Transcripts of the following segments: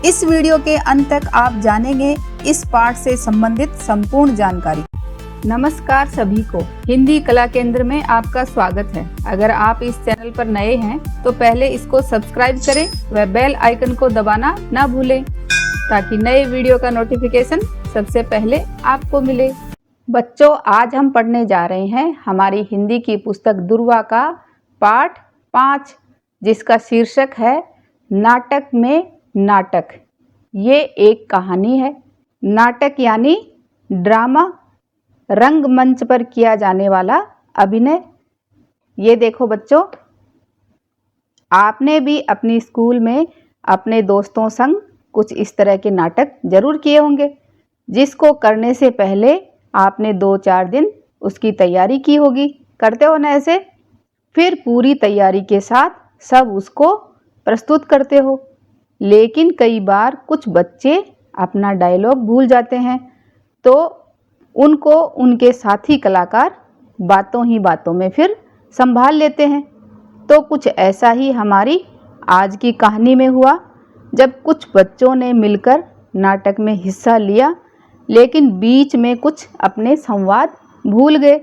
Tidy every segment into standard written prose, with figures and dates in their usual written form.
इस वीडियो के अंत तक आप जानेंगे इस पाठ से संबंधित संपूर्ण जानकारी। नमस्कार सभी को, हिंदी कला केंद्र में आपका स्वागत है। अगर आप इस चैनल पर नए हैं तो पहले इसको सब्सक्राइब करें व बेल आइकन को दबाना ना भूलें ताकि नए वीडियो का नोटिफिकेशन सबसे पहले आपको मिले। बच्चों, आज हम पढ़ने जा रहे हैं हमारी हिंदी की पुस्तक दुर्वा का पाठ 5, जिसका शीर्षक है नाटक में नाटक। ये एक कहानी है। नाटक यानी ड्रामा, रंगमंच पर किया जाने वाला अभिनय। ये देखो बच्चों, आपने भी अपनी स्कूल में अपने दोस्तों संग कुछ इस तरह के नाटक जरूर किए होंगे, जिसको करने से पहले आपने 2-4 दिन उसकी तैयारी की होगी। करते हो ना ऐसे? फिर पूरी तैयारी के साथ सब उसको प्रस्तुत करते हो। लेकिन कई बार कुछ बच्चे अपना डायलॉग भूल जाते हैं, तो उनको उनके साथी कलाकार बातों ही बातों में फिर संभाल लेते हैं। तो कुछ ऐसा ही हमारी आज की कहानी में हुआ, जब कुछ बच्चों ने मिलकर नाटक में हिस्सा लिया, लेकिन बीच में कुछ अपने संवाद भूल गए।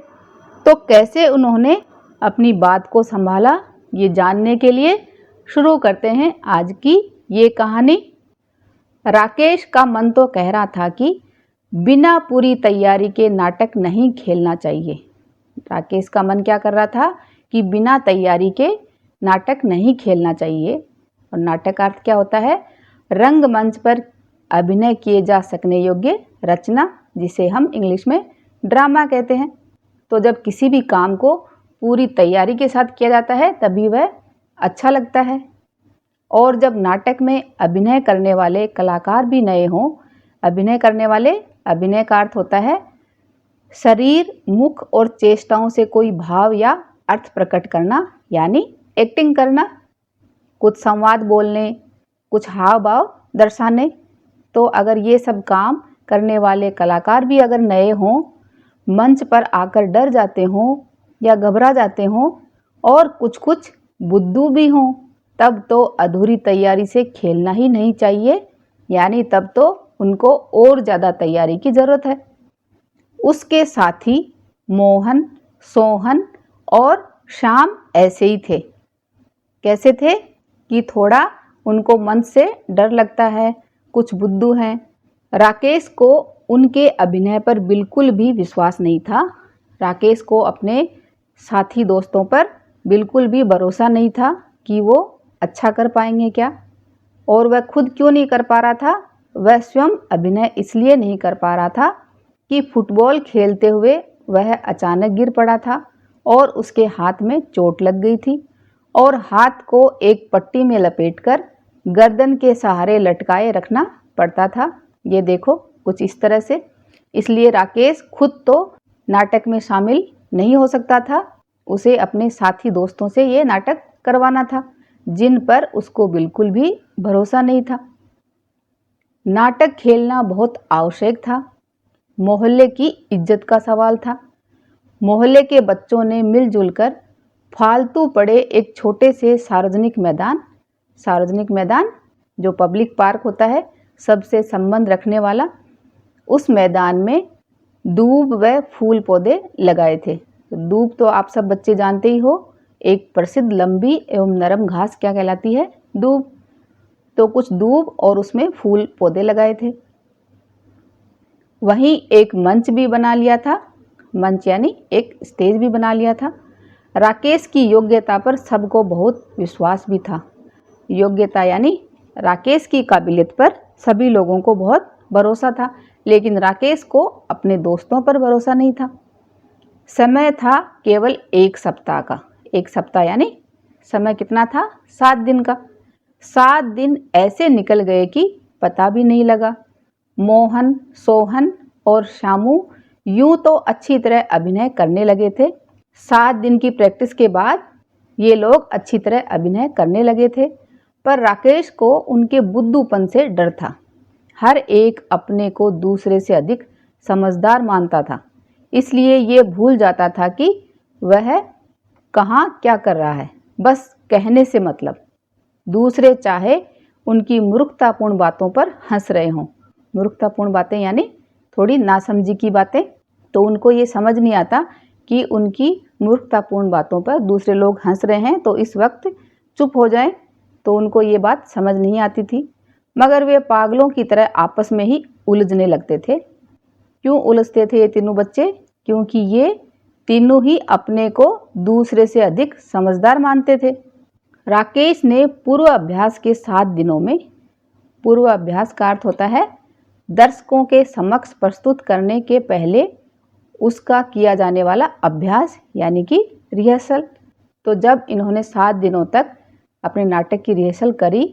तो कैसे उन्होंने अपनी बात को संभाला, ये जानने के लिए शुरू करते हैं आज की ये कहानी। राकेश का मन तो कह रहा था कि बिना पूरी तैयारी के नाटक नहीं खेलना चाहिए। राकेश का मन क्या कर रहा था कि बिना तैयारी के नाटक नहीं खेलना चाहिए। और नाटक का अर्थ क्या होता है? रंगमंच पर अभिनय किए जा सकने योग्य रचना, जिसे हम इंग्लिश में ड्रामा कहते हैं। तो जब किसी भी काम को पूरी तैयारी के साथ किया जाता है तभी वह अच्छा लगता है। और जब नाटक में अभिनय करने वाले कलाकार भी नए हों, अभिनय करने वाले, अभिनय का अर्थ होता है शरीर, मुख और चेष्टाओं से कोई भाव या अर्थ प्रकट करना, यानी एक्टिंग करना, कुछ संवाद बोलने, कुछ हाव भाव दर्शाने। तो अगर ये सब काम करने वाले कलाकार भी अगर नए हों, मंच पर आकर डर जाते हों या घबरा जाते हों और कुछ बुद्धू भी हों, तब तो अधूरी तैयारी से खेलना ही नहीं चाहिए। यानी तब तो उनको और ज़्यादा तैयारी की ज़रूरत है। उसके साथी मोहन, सोहन और श्याम ऐसे ही थे। कैसे थे कि थोड़ा उनको मंच से डर लगता है, कुछ बुद्धू हैं। राकेश को उनके अभिनय पर बिल्कुल भी विश्वास नहीं था। राकेश को अपने साथी दोस्तों पर बिल्कुल भी भरोसा नहीं था कि वो अच्छा कर पाएंगे क्या। और वह खुद क्यों नहीं कर पा रहा था? वह स्वयं अभिनय इसलिए नहीं कर पा रहा था कि फुटबॉल खेलते हुए वह अचानक गिर पड़ा था और उसके हाथ में चोट लग गई थी और हाथ को एक पट्टी में लपेटकर गर्दन के सहारे लटकाए रखना पड़ता था। ये देखो, कुछ इस तरह से। इसलिए राकेश खुद तो नाटक में शामिल नहीं हो सकता था, उसे अपने साथी दोस्तों से ये नाटक करवाना था, जिन पर उसको बिल्कुल भी भरोसा नहीं था। नाटक खेलना बहुत आवश्यक था। मोहल्ले की इज्जत का सवाल था। मोहल्ले के बच्चों ने मिलजुल कर फालतू पड़े एक छोटे से सार्वजनिक मैदान जो पब्लिक पार्क होता है, सबसे संबंध रखने वाला, उस मैदान में दूब व फूल पौधे लगाए थे। दूब तो आप सब बच्चे जानते ही हो, एक प्रसिद्ध लंबी एवं नरम घास क्या कहलाती है? दूब। तो कुछ दूब और उसमें फूल पौधे लगाए थे। वहीं एक मंच भी बना लिया था। मंच यानी एक स्टेज भी बना लिया था। राकेश की योग्यता पर सबको बहुत विश्वास भी था। योग्यता यानी राकेश की काबिलियत पर सभी लोगों को बहुत भरोसा था, लेकिन राकेश को अपने दोस्तों पर भरोसा नहीं था। समय था केवल 1 सप्ताह का। 1 सप्ताह यानी समय कितना था? 7 दिन का। 7 दिन ऐसे निकल गए कि पता भी नहीं लगा। मोहन, सोहन और श्यामू यूं तो अच्छी तरह अभिनय करने लगे थे। 7 दिन की प्रैक्टिस के बाद ये लोग अच्छी तरह अभिनय करने लगे थे, पर राकेश को उनके बुद्धूपन से डर था। हर एक अपने को दूसरे से अधिक समझदार मानता था, इसलिए ये भूल जाता था कि वह कहाँ क्या कर रहा है। बस कहने से मतलब। दूसरे चाहे उनकी मूर्खतापूर्ण बातों पर हंस रहे हों। मूर्खतापूर्ण बातें यानी थोड़ी नासमझी की बातें। तो उनको ये समझ नहीं आता कि उनकी मूर्खतापूर्ण बातों पर दूसरे लोग हंस रहे हैं, तो इस वक्त चुप हो जाएं। तो उनको ये बात समझ नहीं आती थी, मगर वे पागलों की तरह आपस में ही उलझने लगते थे। क्यों उलझते थे ये तीनों बच्चे? क्योंकि ये तीनों ही अपने को दूसरे से अधिक समझदार मानते थे। राकेश ने पूर्वाभ्यास के 7 दिनों में, पूर्वाभ्यास का अर्थ होता है दर्शकों के समक्ष प्रस्तुत करने के पहले उसका किया जाने वाला अभ्यास यानी कि रिहर्सल। तो जब इन्होंने 7 दिनों तक अपने नाटक की रिहर्सल करी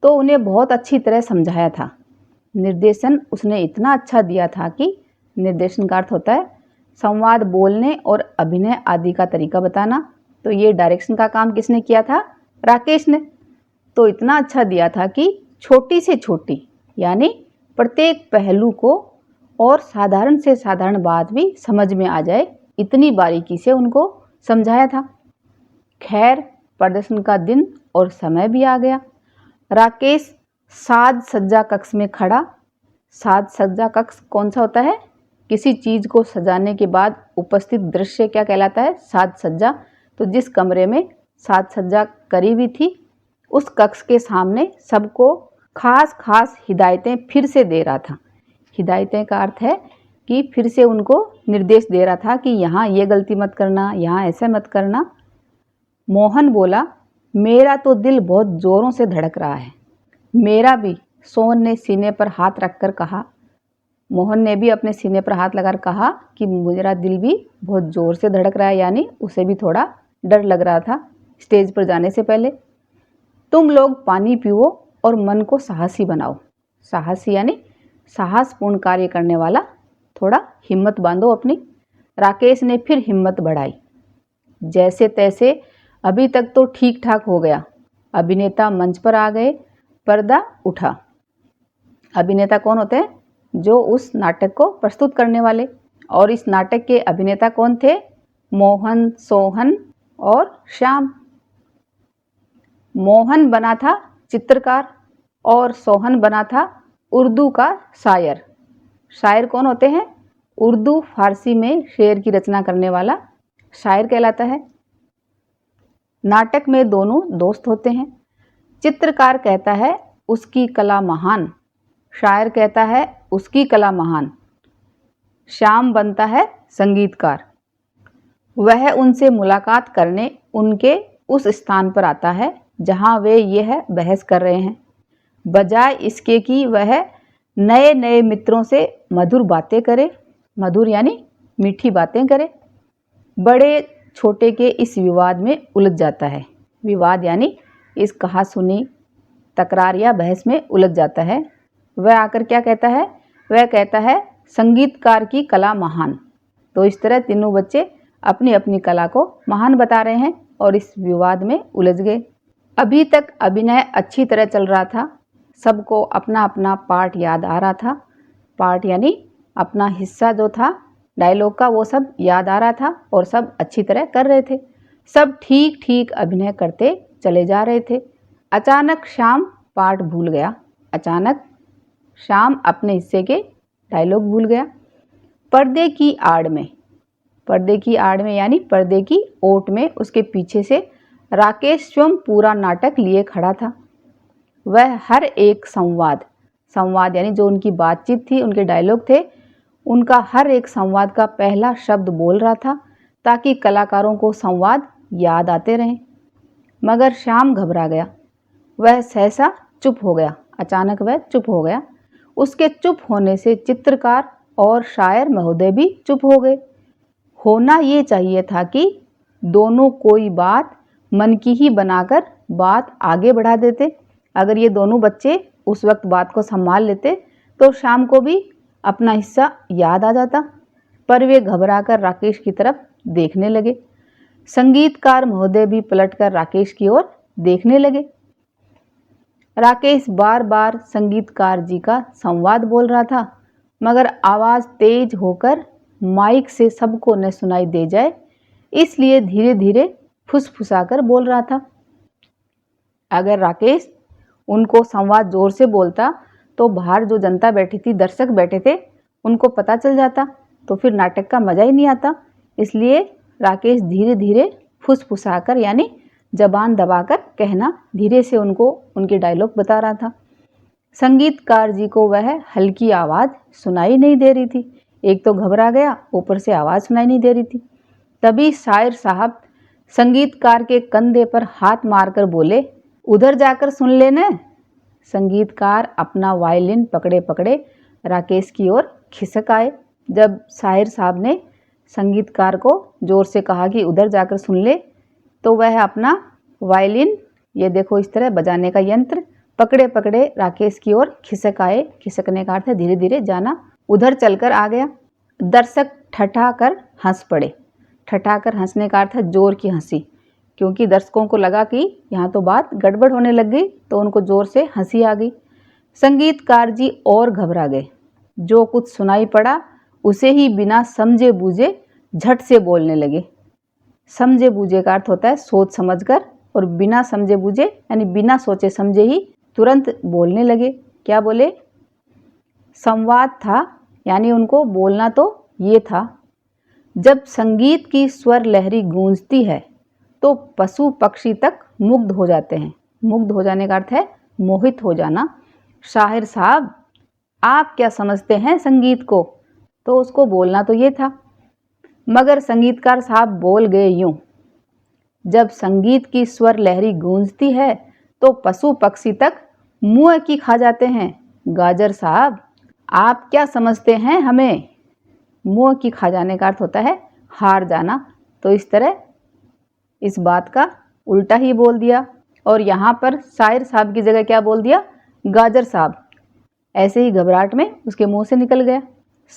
तो उन्हें बहुत अच्छी तरह समझाया था। निर्देशन उसने इतना अच्छा दिया था कि निर्देशन का अर्थ होता है संवाद बोलने और अभिनय आदि का तरीका बताना। तो ये डायरेक्शन का काम किसने किया था? राकेश ने। तो इतना अच्छा दिया था कि छोटी से छोटी यानी प्रत्येक पहलू को और साधारण से साधारण बात भी समझ में आ जाए, इतनी बारीकी से उनको समझाया था। खैर, प्रदर्शन का दिन और समय भी आ गया। राकेश साज सज्जा कक्ष में खड़ा। साज सज्जा कक्ष कौन सा होता है? किसी चीज को सजाने के बाद उपस्थित दृश्य क्या कहलाता है? साज सज्जा। तो जिस कमरे में साज सज्जा करी हुई थी उस कक्ष के सामने सबको खास खास हिदायतें फिर से दे रहा था। हिदायतें का अर्थ है कि फिर से उनको निर्देश दे रहा था कि यहाँ ये गलती मत करना, यहाँ ऐसे मत करना। मोहन बोला, मेरा तो दिल बहुत जोरों से धड़क रहा है। मेरा भी, सोहन ने सीने पर हाथ रखकर कहा। मोहन ने भी अपने सीने पर हाथ लगाकर कहा कि मेरा दिल भी बहुत जोर से धड़क रहा है, यानी उसे भी थोड़ा डर लग रहा था स्टेज पर जाने से पहले। तुम लोग पानी पियो और मन को साहसी बनाओ। साहसी यानी साहसपूर्ण कार्य करने वाला, थोड़ा हिम्मत बांधो अपनी। राकेश ने फिर हिम्मत बढ़ाई। जैसे तैसे अभी तक तो ठीक ठाक हो गया। अभिनेता मंच पर आ गए, पर्दा उठा। अभिनेता कौन होते हैं? जो उस नाटक को प्रस्तुत करने वाले। और इस नाटक के अभिनेता कौन थे? मोहन, सोहन और श्याम। मोहन बना था चित्रकार और सोहन बना था उर्दू का शायर। शायर कौन होते हैं? उर्दू फारसी में शेर की रचना करने वाला शायर कहलाता है। नाटक में दोनों दोस्त होते हैं। चित्रकार कहता है उसकी कला महान, शायर कहता है उसकी कला महान। श्याम बनता है संगीतकार। वह उनसे मुलाकात करने उनके उस स्थान पर आता है जहां वे यह बहस कर रहे हैं, बजाय इसके कि वह नए नए मित्रों से मधुर बातें करे। मधुर यानी मीठी बातें करे। बड़े छोटे के इस विवाद में उलझ जाता है। विवाद यानी इस कहा सुनी तकरार या बहस में उलझ जाता है। वह आकर क्या कहता है? वह कहता है संगीतकार की कला महान। तो इस तरह तीनों बच्चे अपनी अपनी कला को महान बता रहे हैं और इस विवाद में उलझ गए। अभी तक अभिनय अच्छी तरह चल रहा था। सबको अपना अपना पार्ट याद आ रहा था। पार्ट यानी अपना हिस्सा जो था डायलॉग का, वो सब याद आ रहा था और सब अच्छी तरह कर रहे थे। सब ठीक ठीक अभिनय करते चले जा रहे थे। अचानक श्याम पार्ट भूल गया। अचानक श्याम अपने हिस्से के डायलॉग भूल गया। पर्दे की आड़ में, पर्दे की आड़ में यानी पर्दे की ओट में उसके पीछे से राकेश स्वयं पूरा नाटक लिए खड़ा था। वह हर एक संवाद यानी जो उनकी बातचीत थी, उनके डायलॉग थे, उनका हर एक संवाद का पहला शब्द बोल रहा था ताकि कलाकारों को संवाद याद आते रहें। मगर श्याम घबरा गया। वह सहसा चुप हो गया। अचानक वह चुप हो गया। उसके चुप होने से चित्रकार और शायर महोदय भी चुप हो गए। होना ये चाहिए था कि दोनों कोई बात मन की ही बनाकर बात आगे बढ़ा देते। अगर ये दोनों बच्चे उस वक्त बात को संभाल लेते तो श्याम को भी अपना हिस्सा याद आ जाता। पर वे घबराकर राकेश की तरफ देखने लगे। संगीतकार महोदय भी पलटकर राकेश की ओर देखने लगे। राकेश बार बार संगीतकार जी का संवाद बोल रहा था, मगर आवाज़ तेज होकर माइक से सबको न सुनाई दे जाए, इसलिए धीरे धीरे फुसफुसाकर बोल रहा था। अगर राकेश उनको संवाद जोर से बोलता तो बाहर जो जनता बैठी थी, दर्शक बैठे थे, उनको पता चल जाता, तो फिर नाटक का मज़ा ही नहीं आता। इसलिए राकेश धीरे धीरे फुसफुसाकर यानी जबान दबाकर कहना, धीरे से उनको उनके डायलॉग बता रहा था। संगीतकार जी को वह हल्की आवाज़ सुनाई नहीं दे रही थी। एक तो घबरा गया, ऊपर से आवाज़ सुनाई नहीं दे रही थी। तभी शायर साहब संगीतकार के कंधे पर हाथ मारकर बोले, उधर जाकर सुन लेना। संगीतकार अपना वायलिन पकड़े पकड़े राकेश की ओर खिसक आए। जब शायर साहब ने संगीतकार को जोर से कहा कि उधर जाकर सुन ले, तो वह अपना वायलिन, ये देखो इस तरह बजाने का यंत्र, पकड़े पकड़े राकेश की ओर खिसक आए। खिसकने का अर्थ है धीरे धीरे जाना। उधर चलकर आ गया। दर्शक ठठाकर हंस पड़े। ठठाकर हंसने का अर्थ है जोर की हंसी, क्योंकि दर्शकों को लगा कि यहाँ तो बात गड़बड़ होने लग गई, तो उनको जोर से हंसी आ गई। संगीतकार जी और घबरा गए। जो कुछ सुनाई पड़ा उसे ही बिना समझे बूझे झट से बोलने लगे। समझे बूझे का अर्थ होता है सोच समझकर, और बिना समझे बूझे यानी बिना सोचे समझे ही तुरंत बोलने लगे। क्या बोले? संवाद था, यानी उनको बोलना तो ये था, जब संगीत की स्वर लहरी गूंजती है तो पशु पक्षी तक मुग्ध हो जाते हैं। मुग्ध हो जाने का अर्थ है मोहित हो जाना। शायर साहब, आप क्या समझते हैं संगीत को? तो उसको बोलना तो ये था, मगर संगीतकार साहब बोल गए यूं, जब संगीत की स्वर लहरी गूंजती है तो पशु पक्षी तक मुंह की खा जाते हैं। गाजर साहब, आप क्या समझते हैं हमें? मुंह की खा जाने का अर्थ होता है हार जाना। तो इस तरह इस बात का उल्टा ही बोल दिया, और यहाँ पर शायर साहब की जगह क्या बोल दिया? गाजर साहब। ऐसे ही घबराहट में उसके मुंह से निकल गया।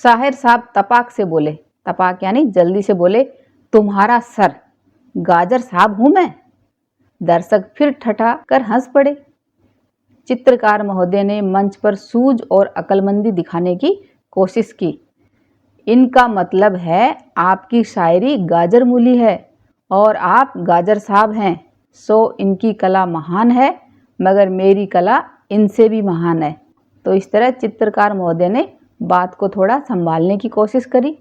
शायर साहब तपाक से बोले, तपाक यानी जल्दी से बोले, तुम्हारा सर गाजर साहब हूं मैं। दर्शक फिर ठठा कर हंस पड़े। चित्रकार महोदय ने मंच पर सूझ और अक्लमंदी दिखाने की कोशिश की। इनका मतलब है आपकी शायरी गाजर मूली है और आप गाजर साहब हैं, सो इनकी कला महान है, मगर मेरी कला इनसे भी महान है। तो इस तरह चित्रकार महोदय ने बात को थोड़ा संभालने की कोशिश करी।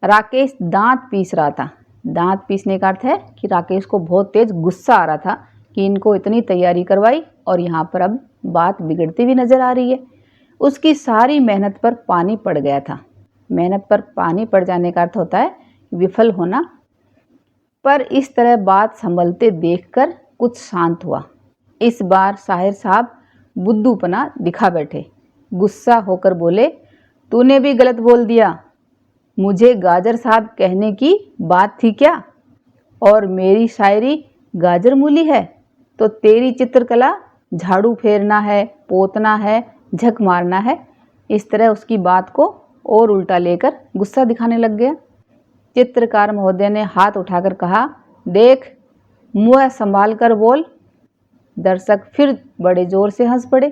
राकेश दांत पीस रहा था। दांत पीसने का अर्थ है कि राकेश को बहुत तेज गुस्सा आ रहा था कि इनको इतनी तैयारी करवाई और यहाँ पर अब बात बिगड़ती हुई नजर आ रही है। उसकी सारी मेहनत पर पानी पड़ गया था। मेहनत पर पानी पड़ जाने का अर्थ होता है विफल होना। पर इस तरह बात संभलते देखकर कुछ शांत हुआ। इस बार शायर साहब बुद्धूपना दिखा बैठे। गुस्सा होकर बोले, तूने भी गलत बोल दिया। मुझे गाजर साहब कहने की बात थी क्या? और मेरी शायरी गाजर मूली है, तो तेरी चित्रकला झाड़ू फेरना है, पोतना है, झक मारना है। इस तरह उसकी बात को और उल्टा लेकर गुस्सा दिखाने लग गया। चित्रकार महोदय ने हाथ उठाकर कहा, देख, मुंह संभाल कर बोल। दर्शक फिर बड़े जोर से हंस पड़े।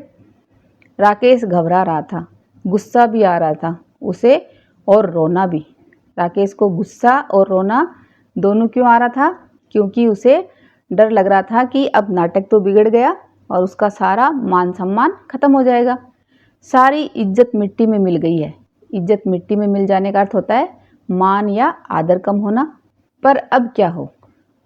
राकेश घबरा रहा था, गुस्सा भी आ रहा था उसे, और रोना भी। राकेश को गुस्सा और रोना दोनों क्यों आ रहा था? क्योंकि उसे डर लग रहा था कि अब नाटक तो बिगड़ गया और उसका सारा मान सम्मान खत्म हो जाएगा। सारी इज्जत मिट्टी में मिल गई है। इज्जत मिट्टी में मिल जाने का अर्थ होता है मान या आदर कम होना। पर अब क्या हो?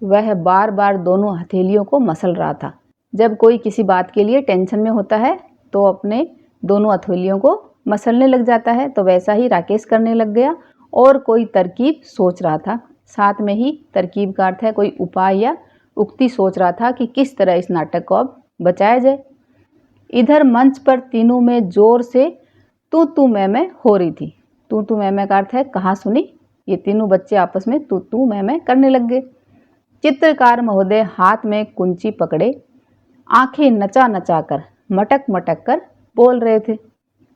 वह बार बार दोनों हथेलियों को मसल रहा था। जब कोई किसी बात के लिए टेंशन में होता है तो अपने दोनों हथेलियों को मसलने लग जाता है, तो वैसा ही राकेश करने लग गया और कोई तरकीब सोच रहा था। साथ में ही तरकीब का अर्थ है कोई उपाय या उक्ति सोच रहा था कि किस तरह इस नाटक को अब बचाया जाए। इधर मंच पर तीनों में जोर से तू मैं हो रही थी। तू मैं का अर्थ है कहा सुनी। ये तीनों बच्चे आपस में तू मैं करने लग गए। चित्रकार महोदय हाथ में कुंची पकड़े, आंखें नचा नचा कर, मटक मटक कर बोल रहे थे,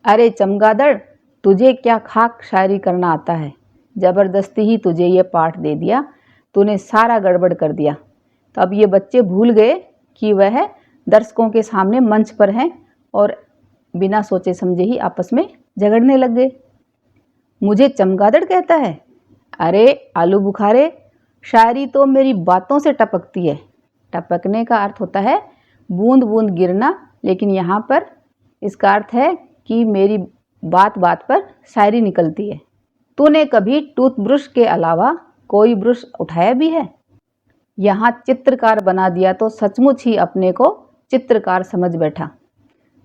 अरे चमगादड़, तुझे क्या खाक शायरी करना आता है? जबरदस्ती ही तुझे ये पाठ दे दिया, तूने सारा गड़बड़ कर दिया। तो अब ये बच्चे भूल गए कि वह दर्शकों के सामने मंच पर हैं और बिना सोचे समझे ही आपस में झगड़ने लग गए। मुझे चमगादड़ कहता है? अरे आलू बुखारे, शायरी तो मेरी बातों से टपकती है। टपकने का अर्थ होता है बूंद बूंद गिरना, लेकिन यहाँ पर इसका अर्थ है कि मेरी बात बात पर शायरी निकलती है। तूने कभी टूथब्रश के अलावा कोई ब्रश उठाया भी है? यहाँ चित्रकार बना दिया तो सचमुच ही अपने को चित्रकार समझ बैठा।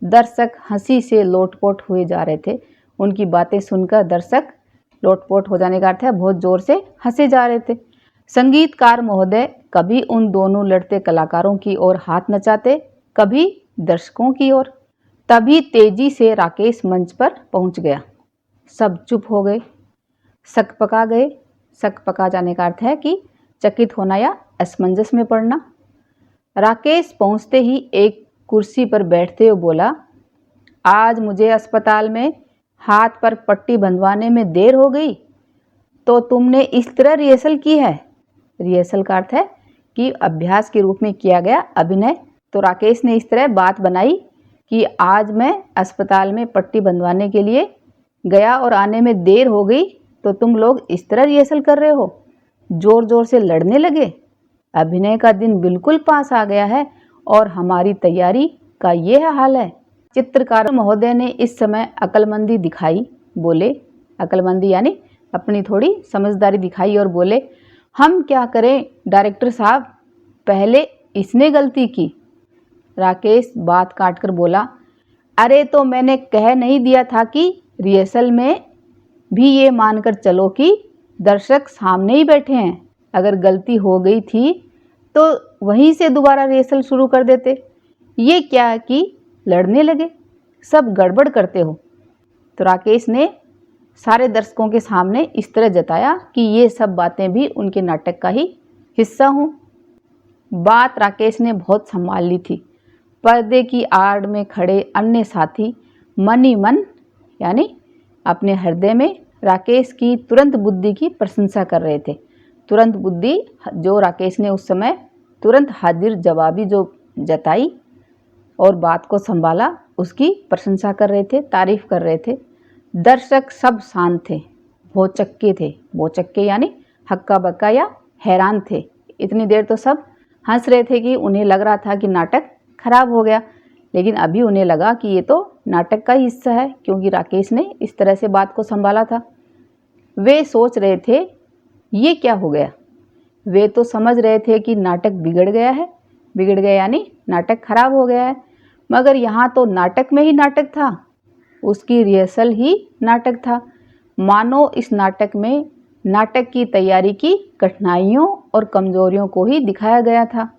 दर्शक हंसी से लोटपोट हुए जा रहे थे। उनकी बातें सुनकर दर्शक लोटपोट हो जाने का अर्थ है बहुत जोर से हंसे जा रहे थे। संगीतकार महोदय कभी उन दोनों लड़ते कलाकारों की ओर हाथ नचाते, कभी दर्शकों की ओर। तभी तेजी से राकेश मंच पर पहुंच गया। सब चुप हो गए, सकपका गए। सकपका जाने का अर्थ है कि चकित होना या असमंजस में पड़ना। राकेश पहुंचते ही एक कुर्सी पर बैठते हुए बोला, आज मुझे अस्पताल में हाथ पर पट्टी बंधवाने में देर हो गई तो तुमने इस तरह रिहर्सल की है। रिहर्सल का अर्थ है कि अभ्यास के रूप में किया गया अभिनय। तो राकेश ने इस तरह बात बनाई कि आज मैं अस्पताल में पट्टी बंधवाने के लिए गया और आने में देर हो गई तो तुम लोग इस तरह रिहर्सल कर रहे हो, जोर जोर से लड़ने लगे। अभिनय का दिन बिल्कुल पास आ गया है और हमारी तैयारी का यह हाल है। चित्रकार महोदय ने इस समय अक्लमंदी दिखाई, बोले। अक्लमंदी यानी अपनी थोड़ी समझदारी दिखाई और बोले, हम क्या करें डायरेक्टर साहब, पहले इसने गलती की। राकेश बात काटकर बोला, अरे तो मैंने कह नहीं दिया था कि रिहर्सल में भी ये मानकर चलो कि दर्शक सामने ही बैठे हैं। अगर गलती हो गई थी तो वहीं से दोबारा रिहर्सल शुरू कर देते। ये क्या कि लड़ने लगे, सब गड़बड़ करते हो। तो राकेश ने सारे दर्शकों के सामने इस तरह जताया कि ये सब बातें भी उनके नाटक का ही हिस्सा हों। बात राकेश ने बहुत संभाल ली थी। पर्दे की आड़ में खड़े अन्य साथी मन ही मन यानी अपने हृदय में राकेश की तुरंत बुद्धि की प्रशंसा कर रहे थे। तुरंत बुद्धि जो राकेश ने उस समय तुरंत हाजिर जवाबी जो जताई और बात को संभाला, उसकी प्रशंसा कर रहे थे, तारीफ कर रहे थे। दर्शक सब शांत थे, भौचक्के थे। भौचक्के यानी हक्का बक्का या हैरान थे। इतनी देर तो सब हंस रहे थे कि उन्हें लग रहा था कि नाटक खराब हो गया, लेकिन अभी उन्हें लगा कि ये तो नाटक का ही हिस्सा है, क्योंकि राकेश ने इस तरह से बात को संभाला था। वे सोच रहे थे ये क्या हो गया। वे तो समझ रहे थे कि नाटक बिगड़ गया है। बिगड़ गया यानी नाटक खराब हो गया है, मगर यहाँ तो नाटक में ही नाटक था, उसकी रिहर्सल ही नाटक था। मानो इस नाटक में नाटक की तैयारी की कठिनाइयों और कमजोरियों को ही दिखाया गया था।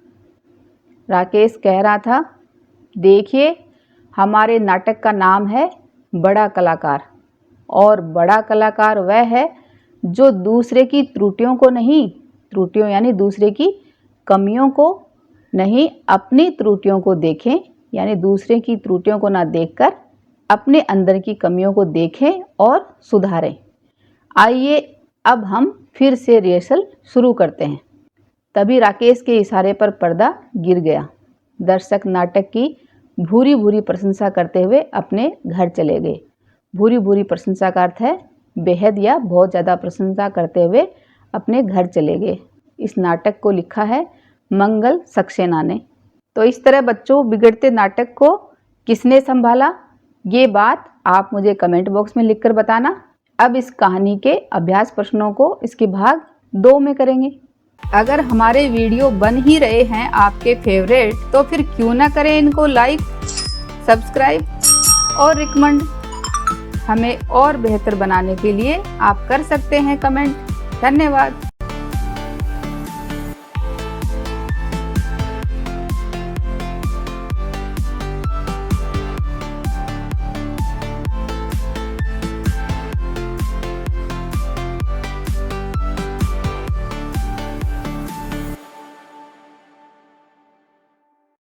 राकेश कह रहा था, देखिए हमारे नाटक का नाम है बड़ा कलाकार, और बड़ा कलाकार वह है जो दूसरे की त्रुटियों को नहीं, त्रुटियों यानी दूसरे की कमियों को नहीं, अपनी त्रुटियों को देखें, यानी दूसरे की त्रुटियों को ना देखकर अपने अंदर की कमियों को देखें और सुधारें। आइए अब हम फिर से रिहर्सल शुरू करते हैं। तभी राकेश के इशारे पर पर्दा गिर गया। दर्शक नाटक की भूरी भूरी प्रशंसा करते हुए अपने घर चले गए। भूरी भूरी प्रशंसा का अर्थ है बेहद या बहुत ज़्यादा प्रशंसा करते हुए अपने घर चले गए। इस नाटक को लिखा है मंगल सक्सेना ने। तो इस तरह बच्चों बिगड़ते नाटक को किसने संभाला, ये बात आप मुझे कमेंट बॉक्स में लिखकर बताना। अब इस कहानी के अभ्यास प्रश्नों को इसके भाग 2 में करेंगे। अगर हमारे वीडियो बन ही रहे हैं आपके फेवरेट, तो फिर क्यों ना करें इनको लाइक, सब्सक्राइब और रिकमेंड। हमें और बेहतर बनाने के लिए आप कर सकते हैं कमेंट। धन्यवाद।